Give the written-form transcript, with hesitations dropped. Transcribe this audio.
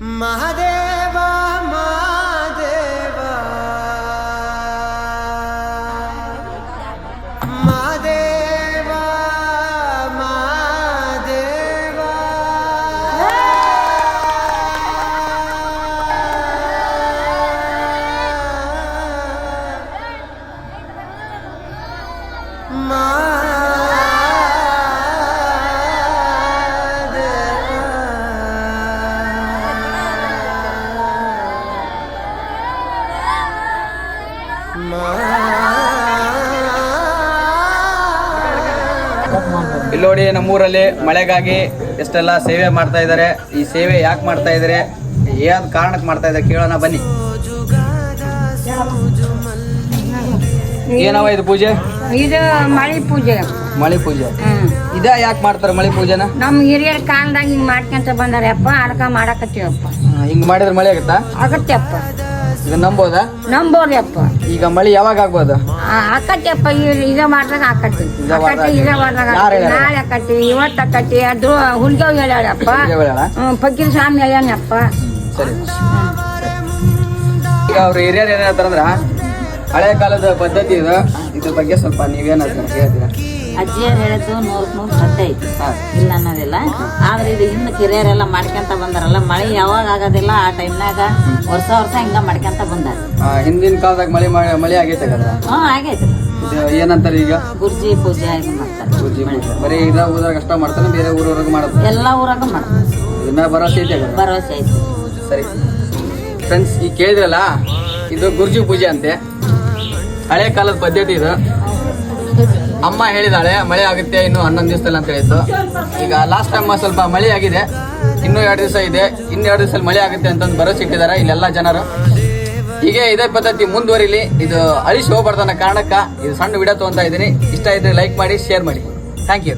ಮಹಾದೇವ ಮಹಾದೇವ ಮಹಾದೇವ ಮಹಾದೇವ ಇಲ್ಲಿ ನೋಡಿ ನಮ್ಮೂರಲ್ಲಿ ಮಳೆಗಾಗಿ ಎಷ್ಟೆಲ್ಲ ಸೇವೆ ಮಾಡ್ತಾ ಇದ್ದಾರೆ. ಈ ಸೇವೆ ಯಾಕೆ ಮಾಡ್ತಾ ಇದ್ದಾರೆ, ಯಾವ ಕಾರಣಕ್ಕೆ ಮಾಡ್ತಾ ಇದ್ದಾರೆ ಕೇಳೋಣ ಬನ್ನಿ. ಏನವ ಇದು ಪೂಜೆ? ಇದು ಮಳೆ ಪೂಜೆ. ಮಳೆ ಪೂಜೆ ಇದ ಯಾಕೆ ಮಾಡ್ತಾರೆ ಮಳೆ ಪೂಜೆನ? ನಮ್ ಹಿರಿಯರ ಕಾಲದಾಗ ಹಿಂಗ್ ಮಾಡ್ಕೊಂತ ಬಂದಾರಪ್ಪ, ಅದಕ್ಕ ಮಾಡಕತ್ತೀವಪ್ಪ. ಹಿಂಗ್ ಮಾಡಿದ್ರೆ ಮಳೆ ಆಗುತ್ತಾ? ಆಗತ್ತಪ್ಪ. ಇದು ನಂಬೋದಾ? ನಂಬೋದಪ್ಪ. ಈಗ ಮಳೆ ಯಾವಾಗ ಆಗ್ಬೋದು? ಆಕತ್ತಪ್ಪ. ಇದ ಮಾಡ್ದಾಗ ಆಕತಿ, ಇದ ಮಾಡ್ದಾಗ ನಾಳೆ ಆಕತಿ, ಇವತ್ತು ಆಕತಿ. ಅದು ಹುಲ್ಗ ಹೇಳ್ಯಾಳಪ್ಪ, ಫಕೀರ್ ಸ್ವಾಮಿ ಹೇಳ್ಯಾನಪ್ಪ. ಸರಿ, ಈಗ ಅವ್ರ ಹಿರಿಯರು ಏನ್ ಹೇಳ್ತಾರಂದ್ರ ಹಳೆ ಕಾಲದ ಪದ್ಧತಿ ಇದು, ಇದ್ರ ಬಗ್ಗೆ ಸ್ವಲ್ಪ ನೀವೇನ ಹೇಳ್ತೀರಾ? ಅಜ್ಜಿಯರು ಹೇಳಿದ್ದು 100% ಸತ್ಯ ಐತಿ, ಇಲ್ಲ ಅನ್ನೋದಿಲ್ಲ. ಆದ್ರೆ ಇದು ಹಿಂದೆ ಕಿರಿಯರೆಲ್ಲ ಮಾಡ್ಕೊಂತ ಬಂದಾರಲ್ಲ, ಮಳೆ ಯಾವಾಗ ಆಗೋದಿಲ್ಲ ಆ ಟೈಮ್ನಾಗ ವರ್ಷ ಹಿಂಗ ಮಾಡ್ಕೊಂತ ಬಂದಾರ. ಹಿಂದಿನ ಕಾಲದಾಗ ಮಳೆ ಆಗೈತೆ ಆಗೈತಿ. ಏನಂತಾರೆ ಈಗ? ಗುರ್ಜಿ ಪೂಜೆ ಇದು ಮಾಡ್ತಾರೆ. ಗುರ್ಜಿ ಬರೀ ಇದ ಊರಾಗ ಅಷ್ಟ ಮಾಡ್ತಾನೆ, ಬೇರೆ ಊರವರೆಗೂ ಮಾಡೋದು? ಎಲ್ಲಾ ಊರಾಗ ಮಾಡ್ತಾರೆ. ಇದನ್ನ ಭರವಸೆ ಐತೆ? ಭರವಸೆ ಐತಿ. ಸರಿ ಫ್ರೆಂಡ್ಸ್, ಈಗ ಕೇಳಿದ್ರಲ್ಲ, ಇದು ಗುರ್ಜಿ ಪೂಜೆ ಅಂತೆ, ಹಳೆ ಕಾಲದ ಪದ್ಧತಿ ಇದು. ಅಮ್ಮ ಹೇಳಿದಾಳೆ ಮಳೆ ಆಗುತ್ತೆ ಇನ್ನು 11 ದಿವಸದಲ್ಲಿ ಅಂತ ಹೇಳಿದ್ದು. ಈಗ ಲಾಸ್ಟ್ ಟೈಮ್ ಸ್ವಲ್ಪ ಮಳೆ ಆಗಿದೆ, ಇನ್ನೂ 2 ದಿವಸ ಇದೆ, ಇನ್ನು 2 ದಿವಸದಲ್ಲಿ ಮಳೆ ಆಗುತ್ತೆ ಅಂತಂದು ಭರವಸೆ ಇಟ್ಟಿದ್ದಾರೆ ಇಲ್ಲೆಲ್ಲ ಜನರು. ಹೀಗೆ ಇದೇ ಪದ್ಧತಿ ಮುಂದುವರಿಲಿ. ಇದು ಅಳಿಸಿ ಹೋಗ್ಬಾರ್ದು ಅನ್ನೋ ಕಾರಣಕ್ಕೆ ಇದು ಸಣ್ಣ ವಿಡಿಯೋ ತಗೊಂತಾ ಇದ್ದೀನಿ. ಇಷ್ಟ ಇದ್ರೆ ಲೈಕ್ ಮಾಡಿ, ಶೇರ್ ಮಾಡಿ. Thank you.